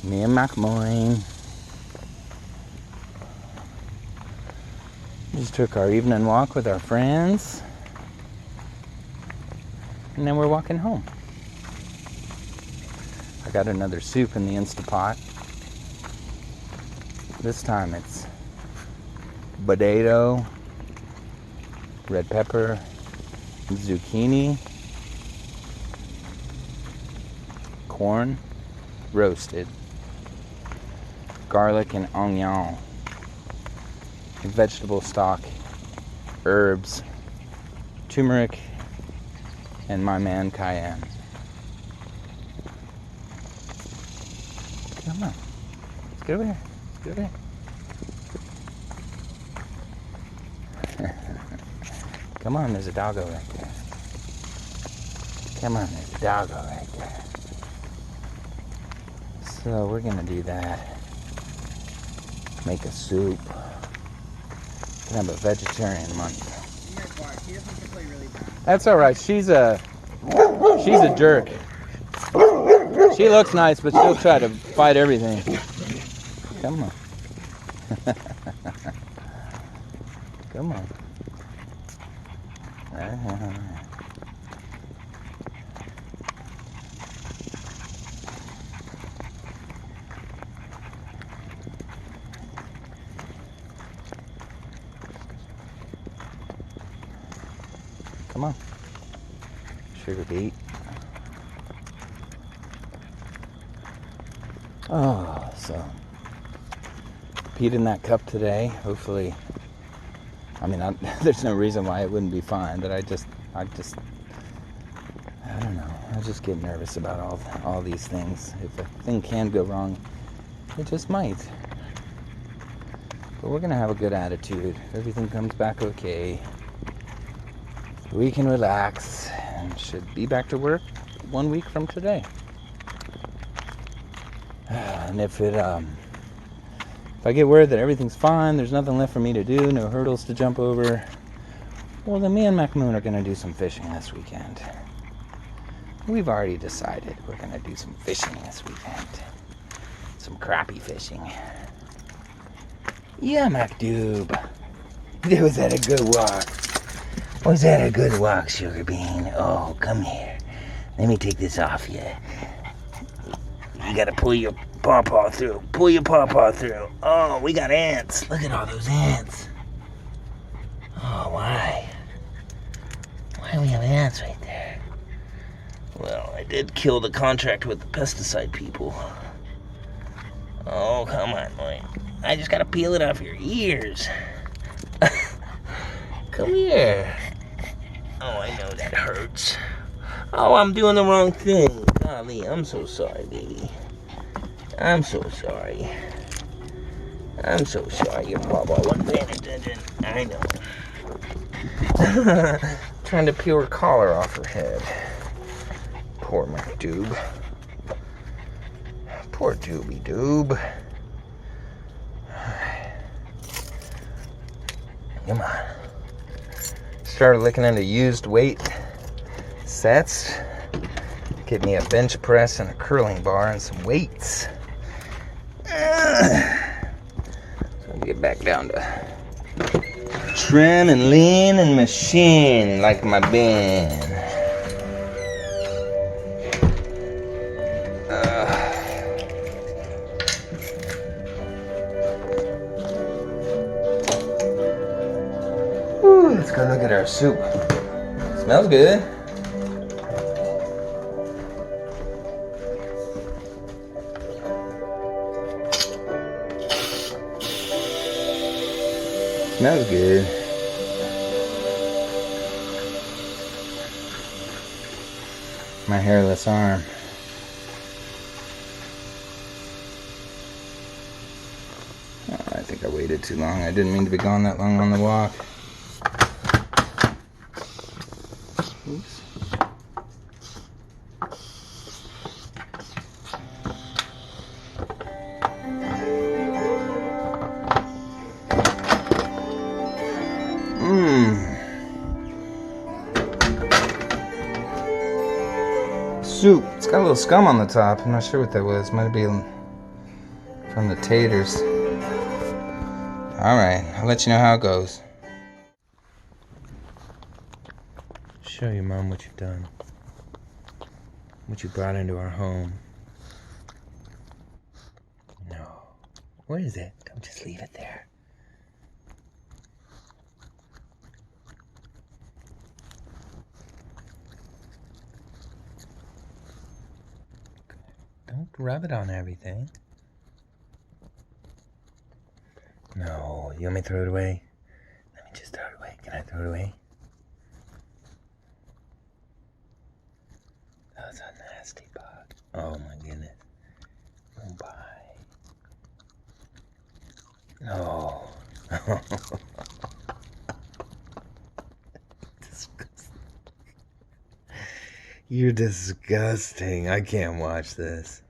Me and McMoyne just took our evening walk with our friends, and then we're walking home. I got another soup in the Instapot. This time it's potato, red pepper, zucchini, corn, roasted, garlic and onion, vegetable stock, herbs, turmeric, and my man cayenne. Come on, let's get over here. Let's get over here. Come on, there's a doggo right there. Come on, there's a doggo right there. So we're gonna do that. Make a soup. Gonna have a vegetarian month. That's all right. She's a jerk. She looks nice, but she'll try to fight everything. Come on. Come on. Come on. Sugar beet. Oh, so peed in that cup today. Hopefully, I mean, there's no reason why it wouldn't be fine, but I don't know. I just get nervous about all these things. If a thing can go wrong, it just might. But we're gonna have a good attitude. Everything comes back okay. We can relax and should be back to work 1 week from today. And if I get word that everything's fine, there's nothing left for me to do, no hurdles to jump over, well, then me and McMoon are going to do some fishing this weekend. We've already decided we're going to do some fishing this weekend. Some crappie fishing. Yeah, MacDoob. Was that a good walk? Was that a good walk, Sugar Bean? Oh, come here. Let me take this off you. You gotta pull your pawpaw through. Pull your pawpaw through. Oh, we got ants. Look at all those ants. Oh, why? Why do we have ants right there? Well, I did kill the contract with the pesticide people. Oh, come on, boy. I just gotta peel it off your ears. Come here. Oh, I know that hurts. Oh, I'm doing the wrong thing. Golly, I'm so sorry, baby. I'm so sorry. I'm so sorry your papa wasn't paying attention. I know. Trying to peel her collar off her head. Poor MacDoob. Poor Dooby Doob. Come on. Started looking into used weight sets. Get me a bench press and a curling bar and some weights. So I'll get back down to trim and lean and machine like my band. Let's go look at our soup. Smells good. Smells good. My hairless arm. Oh, I think I waited too long. I didn't mean to be gone that long on the walk. Oops. Soup. It's got a little scum on the top. I'm not sure what that was. Might be from the taters. Alright, I'll let you know how it goes. Show your mom what you've done. What you brought into our home. No. Where is it? Don't just leave it there. Don't rub it on everything. No. You want me to throw it away? Let me just throw it away. Can I throw it away? That's a nasty bug. Oh my goodness. Oh, bye. No. Disgusting. You're disgusting. I can't watch this.